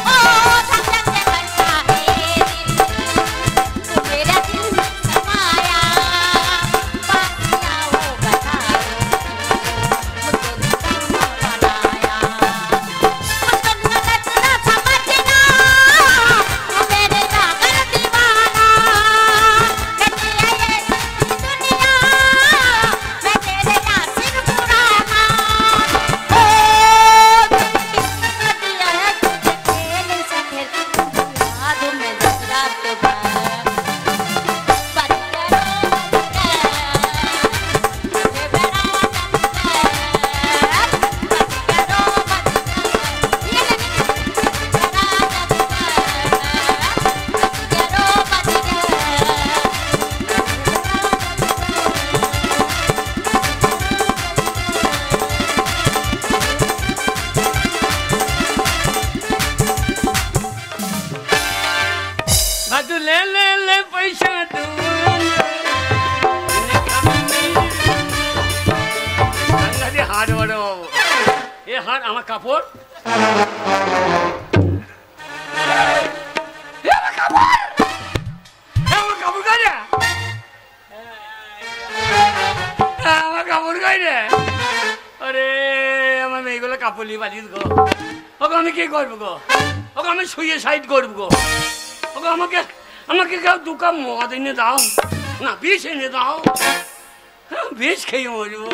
ओ धक धक करता है दिल जो मेरा दिल में समाया पास आओ बता दो मुझको दीवाना बनाया मुझको नचना समझना तू मेरे जागर दीवाना कहती है ये दुनिया मैं तेरे यासिर पुराना ओ दिया है तुझे खेल सके याद में रात भर तू ले ले ले पैसा तू হাট বড় বাবু এ হাট আমার কাপড় আমার কাপড় গাইরে আমার কাপড় গাইরে আরে আমার মেয়েগুলো কাপড় নিয়ে বালিশ গো ওকে আমি কি করবো গো ওকে আমি শুয়ে সাইড করবো গো ওকে আমাকে আমাকে কেউ দু কাপ মদ এনে দাও না বিষ এনে দাও বিষ খেয়ে মরবো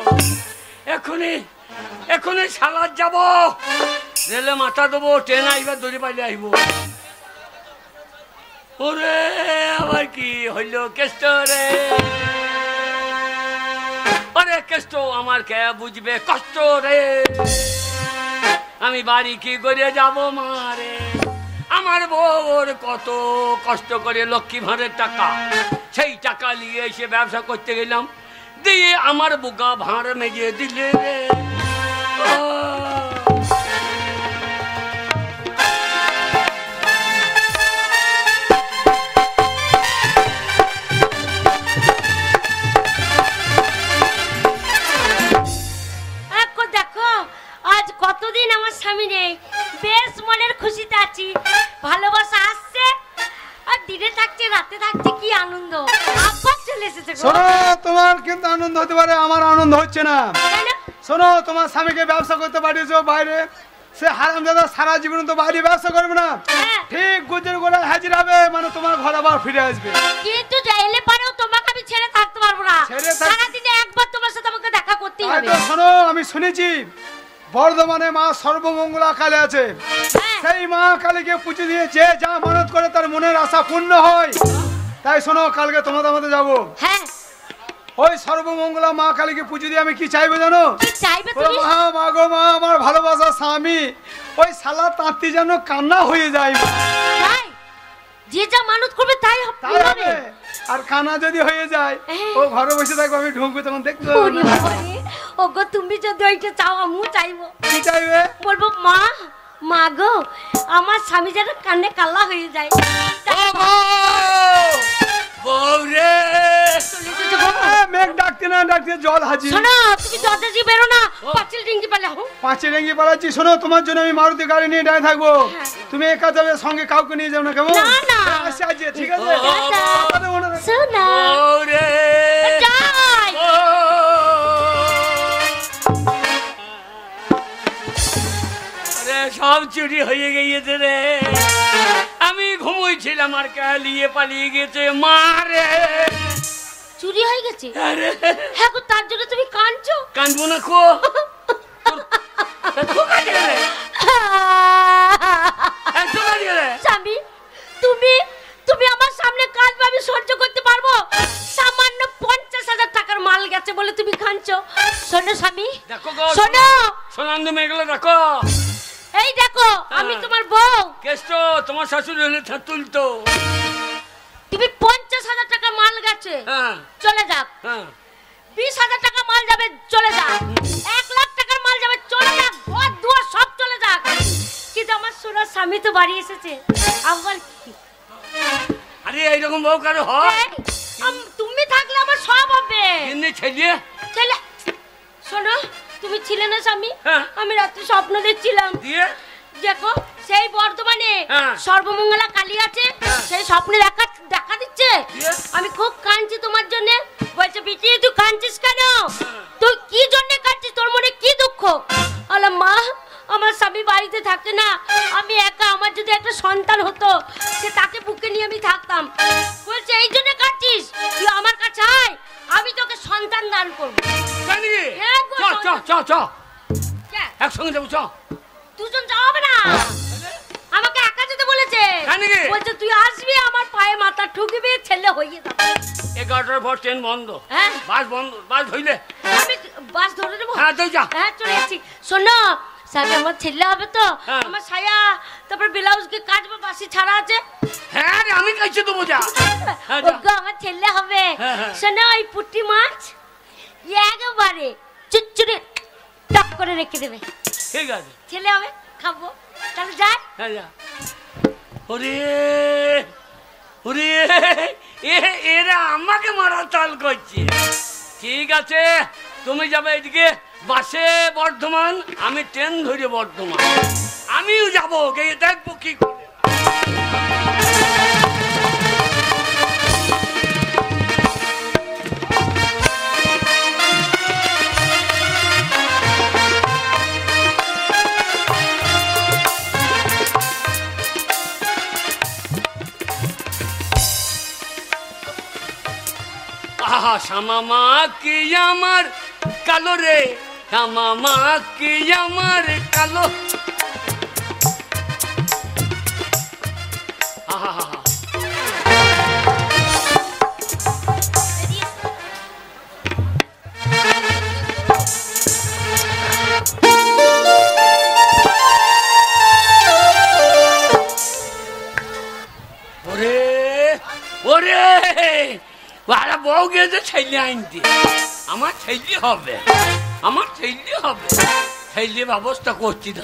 এখনই সালাদ যাব রেলে মাথা দেবো ট্রেন আইবা দড়ি পাইলে আইব ওরে আবার কি হইল কেষ্ট রে আরে কেষ্ট আমার কে বুঝবে কষ্ট রে আমি বাড়ি কি করে যাব মারে আমার বউর কত কষ্ট করে লক্ষ্মী ভাঁড়ের টাকা সেই টাকা নিয়ে এসে ব্যবসা করতে গেলাম দিয়ে আমার বুকা ভাঁড় মেজে দিলে রে দেখো আজ কতদিন আমার স্বামী নেই বেশ মনের খুশিতে আছি ভালোবাসা আসছে আর দিনে থাকছে রাতে থাকছে কি আনন্দ আবার চলে এসেছে গো। শোনো তোমার কিন্তু আনন্দ হতে পারে আমার আনন্দ হচ্ছে না কেন? শোনো তোমার স্বামীকে ব্যবসা করতে পাঠিয়েছো বাইরে সে হারামজাদা সারা জীবন তো বাইরে ব্যবসা করবে না হ্যাঁ। ঠিক গুজের গোড়ায় হাজির হবে মানে তোমার ঘর আবার ফিরে আসবে কিন্তু যাইলে পারেও তোমাকে আমি ছেড়ে থাকতে পারবো না ছেড়ে থাক- সারাদিনে একবার তোমার সাথে আমাকে দেখা করতেই হবে হয়তো শোনো আমি শুনেছি বর্ধমানে মা সর্বমঙ্গলা কালী আছে হ্যাঁ। সেই মা কালীকে পুজো দিয়ে যে যা মানত করে তার মনের আশা পূর্ণ হয় তাই শোনো কালকে তোমাদের মধ্যে যাবো হ্যাঁ ওই সর্বমঙ্গলা মা কালীকে পুজো দিয়ে আমি কি চাইবো জানো কি চাইবে ও তুমি মা মা গো মা আমার ভালোবাসা স্বামী ওই শালা তাঁতি যেন কান্না হয়ে যায় তাই যে যা মানত করবে তাই তাই হবে আর কানা যদি হয়ে যায় ও ঘরে বসে থাকবো আমি ঢুকবো তখন দেখতে পাবো ওরে না। বাবারে, ওগো তুমি যদি ওইটা চাও আমিও চাইবো কি চাইবে বলবো মা মা গো আমার স্বামী যেন কান্নে কাল্লা হয়ে যায় বউরে চলে এসেছে গো। মেঘ ডাকতে না ডাকতে জল হাজির শোনো তুমি দরজা দিয়ে বেরো না পাঁচিল ডিঙ্গি পালে হো পাঁচে রেঙ্গি পালাচ্ছি শোনো তোমার জন্য আমি মারুতি গাড়ি নিয়ে দাঁড়িয়ে থাকবো হ্যাঁ। তুমি একা যাবে সঙ্গে কাউকে নিয়ে যাও না কেমন না, না। আসছি আজ ঠিক আছে টাটা। কথা মনে রাখো। শোনা বউরে যাই ও আরে সব চুরি হয়ে গিয়েছে রে আমি ঘুমোইছিলাম আর কালিয়ে পালিয়ে গেছে মারে। চুরি হয়ে গেছে? আরে হ্যাঁ গো, তার জন্য তুমি কাঁদছো? কাঁদবো না কো। স্বামী, তুমি আমার সামনে কাঁদবে, আমি সহ্য করতে পারবো? সামান্য 50,000 টাকার মাল গেছে বলে তুমি কাঁদছো? শোনো স্বামী, দেখো গো, শোনো, সোনান্দু মেয়েগুলো দেখো। এই দেখো, আমি তোমার বউ। কেষ্ট তোমার শাশুড়ি হলে তুলতো। তুমি 50,000 টাকা মাল গেছে, চলে যাক। 20,000 টাকা মাল যাবে, চলে যাক। 1 লাখ টাকার মাল যাবে, চলে যাক। ঘর দুয়ার সব চলে যাক, কিন্তু আমার সোনার স্বামী তো বাড়ি এসেছে। আমার কি? আরে এইরকম বউ কারো হয়? তুমি থাকলে আমার সব হবে। ছেলে শোনো, তুমি ছিলে না স্বামী, হ্যাঁ। আমি রাত্রে স্বপ্ন দেখছিলাম। দিয়ে দেখো, সেই বর্ধমানে সর্বমঙ্গলা কালী আছে, সেই স্বপ্নে দেখা দিচ্ছে। আমি খুব কাঁদছি তোমার জন্য। বলছে বিটি, তুই কাঁদছিস কেন? তুই কি জন্য কাঁদছিস? তোর মনে কি দুঃখ? আলা মা, আমার স্বামী বাড়িতে থাকে না, আমি একা। আমার যদি একটা সন্তান হতো, সে তাকে বুকে নিয়ে আমি থাকতাম। বলছে এই জন্য কাঁদছিস? তুই আমার কাছে আয়, আমি তোকে সন্তান দান করবো। একসঙ্গে যাবো। দুজন যাওয়া হবে না, আমাকে একা যেতে বলেছে। বলছে তুই আসবি, আমার পায়ে মাথা ঠুকবি, ছেলে হয়ে যাবে। 11টার পর ট্রেন বন্ধ। হ্যাঁ, বাস বন্ধ। বাস ধরলে আমি বাস ধরে দেবো। হ্যাঁ, তুই যা। হ্যাঁ, চলে যাচ্ছি। শোনো স্বামী, আমার ছেলে হবে তো, আমার সায়া তারপর ব্লাউজ কি কাটবো, বাসি ছাড়া আছে। হ্যাঁ রে, আমি কাছে দেবো। যা, ওগো আমার ছেলে হবে। শোনো, ওই পুঁটি মাছ একবারে চুচুরে টক করে রেখে দেবে। ঠিক আছে, ছেলে হবে, খাবো। তাহলে যাই। হ্যাঁ যা। ওরে ওরে, এরা আমাকে মারার তাল করছে। ঠিক আছে, তুমি যাবে এদিকে বাসে বর্ধমান, আমি ট্রেন ধরে বর্ধমান। আমিও যাবো, গিয়ে দেখবো কি করে। আহা, শ্যামামা কি আমার কালো রে, শ্যামামা কি আমার কালো। আহা, ওরে ওরে, বউ গেছে ছেলে আনতে। আমার ছেলে হবে, আমার ছেলে হবে। ছেলে ব্যবস্থা করছি না।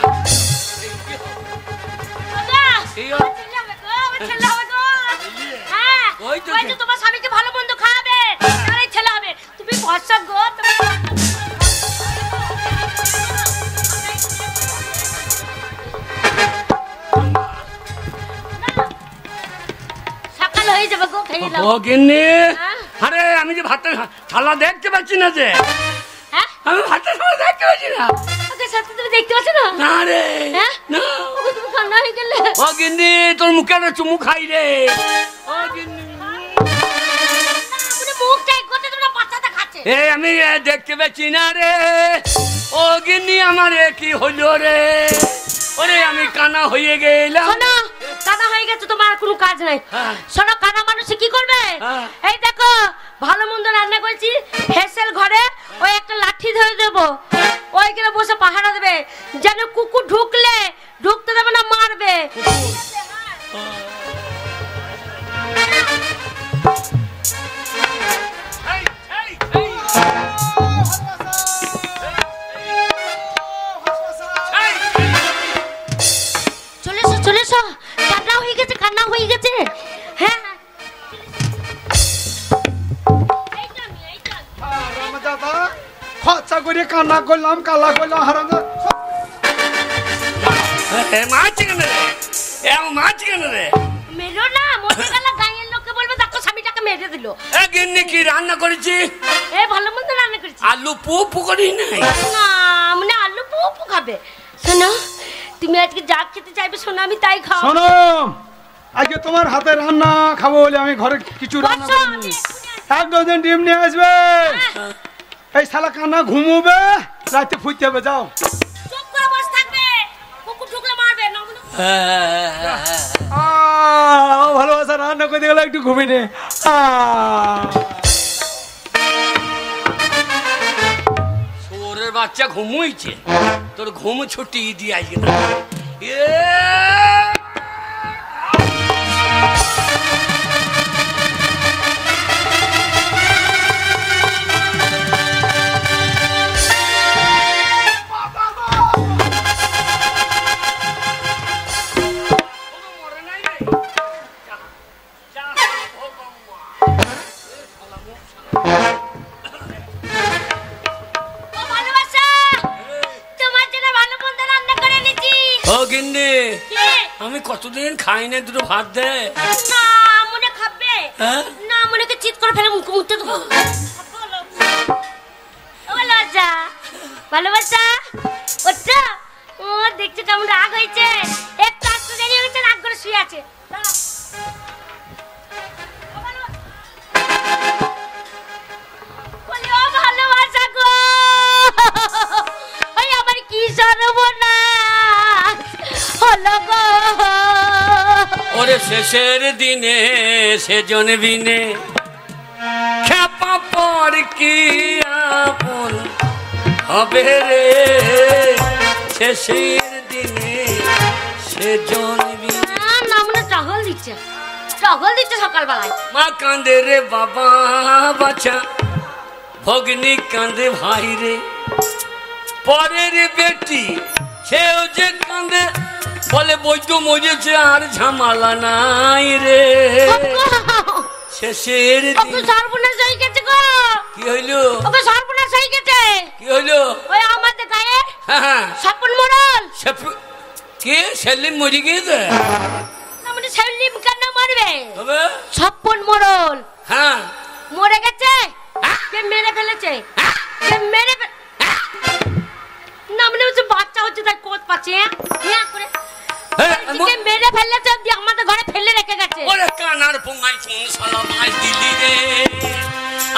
তোমার স্বামীকে ভালো মন্দ খাওয়াবে, ছেলে হবে। তুমি ভরসা গো। সকাল হয়ে যাবে গো, খেয়ে নাও। ও গিন্নি, আরে আমি যে ভাতের থালা দেখতে পাচ্ছি না যে। আমি ভাতের থালা দেখতে পাচ্ছি না। তুমি দেখতে পাচ্ছ না? না রে, না। তুমি কান্না হয়ে গেলে। ও গিন্নি, তোর মুখে একটা চুমু খাই রে। ও গিন্নি, আমি দেখতে পাচ্ছি না রে। ও গিন্নি, আমার কি হলো রে? ওরে আমি কানা হয়ে গেলাম। শোনো, কানা হয়ে গেছে, তোমার কোনো কাজ নাই। শোনো, কানা মানুষ কি করবে? এই দেখো, ভালো মন্দ রান্না করেছি, হেসেল ঘরে ওই একটা লাঠি ধরে দেবো, ওইখানে বসে পাহারা দেবে, যেন কুকুর ঢুকলে ঢুকতে দেবে না, মারবে। চলে এসো, কান্না হয়ে গেছে, কান্না হয়ে গেছে। হ্যাঁ, খরচা করে কান্না করলাম, কালা করলাম, হারাম। মাছ কেন রে? মাছ কেন রে? মেরো না, মরে গেল, গাঁয়ের লোকে বলবে দেখো স্বামীটাকে মেরে দিল। গিন্নি কি রান্না করেছি? ভালো মন্দ রান্না করেছি। আলু পুপু করি নাই না, মানে আলু পুপু খাবে। শোনো, তুমি আজকে যা খেতে চাইবে শোনো, আমি তাই খাও। শোনো, আজকে তোমার হাতে রান্না খাবো বলে আমি ঘরে কিছু রান্না বসো, করে নিই। 1 ডজন ডিম নিয়ে আসবে। এই শালা কান্না ঘুমোবে, রাতে ফুটতে হবে। যাও। চুপ করে বসে থাকবে, কুকুর ঢুকলে মারবে না বলে। ভালোবাসা রান্না করতে গেলে একটু ঘুমিয়ে নে। ওরের বাচ্চা ঘুমুইছে, তোর ঘুম ছুটি দিয়ে আজকে ও ভালোবাসা, তোমার জন্য ভালো মন্দ রান্না করে এনেছি। ও গিন্নি, কে? আমি কতদিন খাই না, দুটো ভাত দে। না মনে খাবে হ্যাঁ? না, মনেকে চিৎ করে ফেলে মুখ মুখতে দেবো। ও ভালোবাসা, ভালোবাসা ওটা ও দেখছো কেমন রাগ হয়েছে, একটু আসতে দেরি হয়েছে, রাগ করে শুয়ে আছে। দাঁড়াও। ও ভালোবাসা। বলি, ও ভালোবাসা গো, ওই আমার কি সর্বনাশ হলো গো। ওরে শেষের দিনে সেজন বিনে খেপা পর কি আপন হবে রে, শেষের দিনে সেজন বিনে। না মনে টহল দিচ্ছে সকালবেলায়। মা কান্দে রে বাবা বাছা, ভগ্নি কান্দে ভাই রে, পরের বেটি সেও যে কান্দে, বলে বৈদ্য মজেছে আর ঝামালা নাই রে, শেষের ওকে দিন। সর্বনাশ হয়ে গেছে গো, কি হইলো? ওকে সর্বনাশ হয়ে গেছে। কি হইলো? ওই আমাদের গায়ে হ্যাঁ, স্বপন মোড়ল। কি সেলিম মরে গিয়েছে? না মানে সেলিম কেন মারবে? তবে স্বপন মোড়ল হ্যাঁ, মরে গেছে। কে মেরে ফেলেছে? কে মেরে না মানে হচ্ছে বাচ্চা হচ্ছে তাই কোত পাচ্ছে। হ্যাঁ করে কে মেরে ফেলেছে, দিয়ে আমাদের ঘরে ফেলে রেখে গেছে। ওরে কানার পোঙাই ফোন সালা মাছ দিলি রে,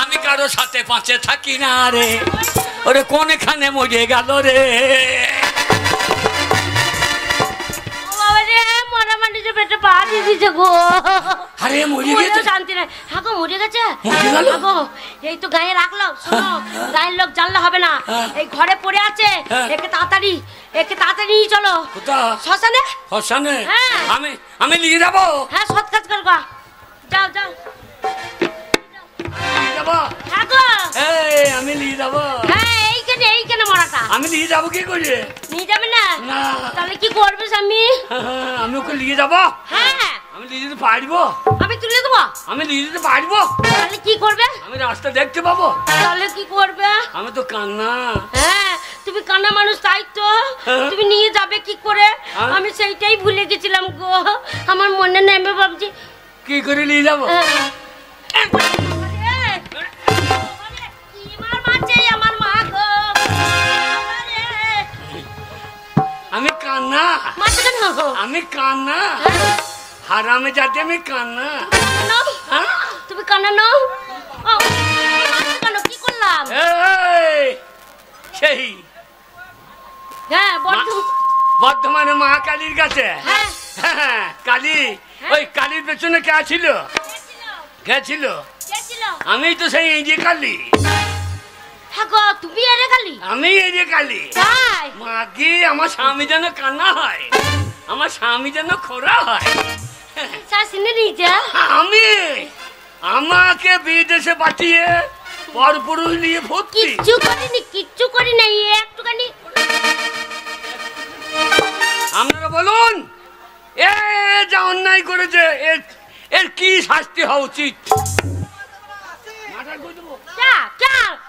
আমি কারো সাথে পাঁচে থাকি না রে, ওরে কোনখানে মরে গেল রে। ও বাবা রে, মরা মানুষে পেটে পা দিয়ে দিছে গো। আরে মরে মরেও গেছে? শান্তি নাই। হ্যাঁ গো মরে গেছে। মরে গেল? হ্যাঁ গো, এই তো গায়ে রাখলো। শোনো, গায়ের লোক জানলে হবে না, এই ঘরে পড়ে আছে। হ্যাঁ। একে তাড়াতাড়ি নিয়ে চলো কোথা? শ্মশানে। শ্মশানে? হ্যাঁ। আমি নিয়ে যাবো। হ্যাঁ সৎ কাজ করবা, যাও যাও। নিয়ে যাবো? হ্যাঁ গো, এই আমি নিয়ে যাবো। হ্যাঁ এইখানে মরাটা। আমি নিয়ে যাবো কি করে? নিয়ে যাবে না? না। তাহলে কি করবে স্বামী? আমি ওকে নিয়ে যাবো। হ্যাঁ আমি নিয়ে যেতে পারবো? আমি তুলে দেবো। আমি নিয়ে যেতে পারবো? তাহলে কি করবে? আমি রাস্তা দেখতে পাবো? তাহলে কি করবে? আমি তো কান্না। হ্যাঁ তুমি কান্না মানুষ, তাই তো হ্যাঁ। তুমি নিয়ে যাবে কি করে? হ্যাঁ। আমি সেইটাই ভুলে গেছিলাম গো, আমার মনে নেমে ভাবছি। কি করে নিয়ে যাবো? আমার মা গো, আমি কান্না। মারছে কেন? আমি কান্না। হ্যাঁ? হারামে যাতে আমি কান্না। নাও। হ্যাঁ? তুমি কান্না নাও। ও, মারছে কেন? কি করলাম? এই, সেই হ্যাঁ বর্ধমানে মা কালীর কাছে। হ্যাঁ হ্যাঁ, কালী। ওই কালীর পেছনে কে ছিল? কে ছিল? আমি তো সেই এই যে কালী। হ্যাঁ গো, তুমি এনে খালি আমি এই যে কালী। তাই মাগি, আমার স্বামী যেন কান্না হয়, আমার স্বামী যেন খোরা হয়। শাসিনে নিয়েছে। আমাকে বিদেশে পাঠিয়ে পরপুরুষ নিয়ে ভর্তি। কিচ্ছু করিনি একটুখানি। আপনারা বলুন, এ যা অন্যায় করেছে এর কি শাস্তি হওয়া উচিত?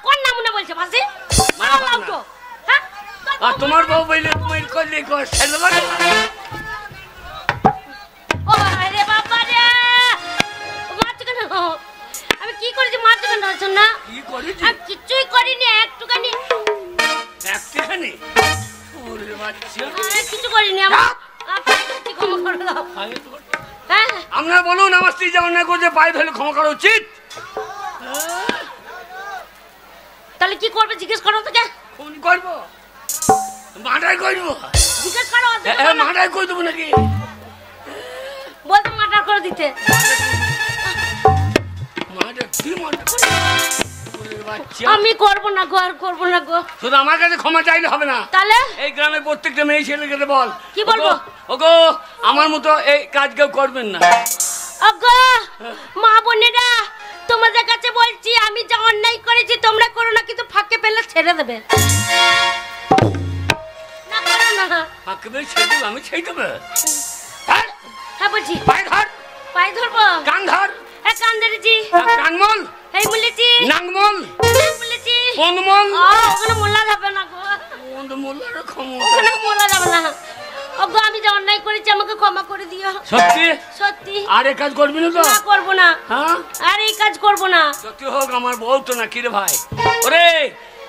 কোন নামুনা বলছে ভাসি? আর তোমার বউ বললে তুমি করলে ছেড়ে দেবো না? ও বাবা রে, বাবা রে, মারছো কেন? আমি কি করেছি? মারছো কেন? শোন না, কি করেছি? আমি কিচ্ছুই করিনি, একটুখানি একটুখানি? ওরে বাচ্চা, কিছু করিনি। আমার ক্ষমা করে দাও। হ্যাঁ আপনারা বলুন আমার স্ত্রী যেমন না করছে পায়ে ধরে ক্ষমা করা উচিত। তাহলে কি করবে জিজ্ঞেস করো তোকে। ফোন করবো, মার্ডার করবো, জিজ্ঞেস করো মার্ডার করে দেবো নাকি? বলতে মার্ডার করে দিতে। মার্ডার কি মার্ডার? আমি করবো না গো, আর করবো না গো। শুধু আমার কাছে ক্ষমা চাইলে হবে না, তাহলে এই গ্রামের প্রত্যেকটা মেয়ে ছেলেকে বল। কি বলবো? ওগো আমার মতো এই কাজ কেউ করবেন না। ওগো মা বোনেরা তোমাদের কাছে বলছি, আমি যা অন্যায় করেছি তোমরা করো না, কিন্তু ফাঁকে পেলে ছেড়ে দেবে না, করো না। ফাঁকে পেলে ছেড়ে দেবো? আমি ছেড়ে দেবো? হ্যাঁ বলছি। পায়ে ধর, পায়ে ধরবো? কান ধর। কান ধরেছি। কানমল, এই বলেছি। নাংমল, বলেছি। কোনমল? ওখানে মোলা যাবে না গো, মোল্লার ক্ষমা। ওখানে মোলা যাবে না। ওগো আমি যা অন্যায় করেছি আমাকে ক্ষমা করে দিও। সত্যি? সত্যি। আর এই কাজ করবি না তো? না করবো না। হ্যাঁ আর এই কাজ করবো না। সত্যি হোক, আমার বউ তো না। কি রে ভাই, ওরে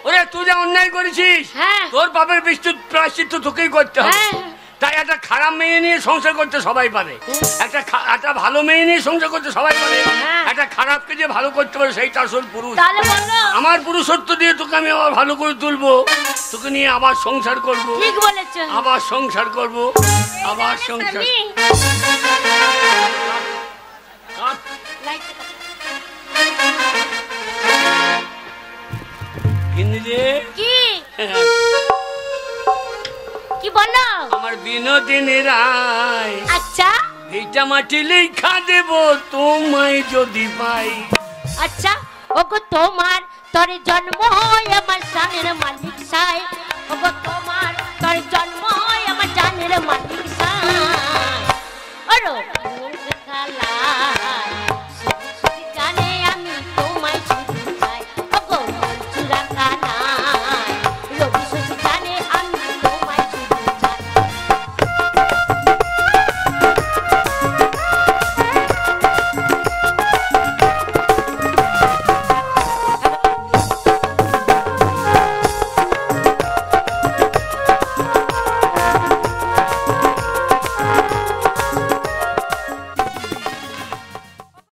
ওরে তুই যা অন্যায় করেছিস, হ্যাঁ। তোর পাপের বিস্তৃত প্রায়শ্চিত্ত তোকেই করতে হবে। হ্যাঁ। তাই একটা খারাপ মেয়ে নিয়ে সংসার করতে সবাই পারে, একটা ভালো মেয়ে নিয়ে সংসার করতে সবাই পারে। হ্যাঁ। একটা খারাপকে যে ভালো করতে পারে সেইটা আসল পুরুষ। তাহলে বলো। আমার পুরুষত্ব দিয়ে তোকে আমি আবার ভালো করে তুলবো, তোকে নিয়ে আবার সংসার করব। ঠিক বলেছো। আবার সংসার করব, আবার সংসার। কি কি বলো? আমার বিনোদিনী রায়। আচ্ছা এইটা মাটি লেখা দেব তোমায় যদি পাই। আচ্ছা ওগো তোমার তোর জন্ম হয় আমার জানের মালিক সাই। ওগো তোমার তোর জন্ম হয় আমার জানের মালিক সাই। ওরো খেলা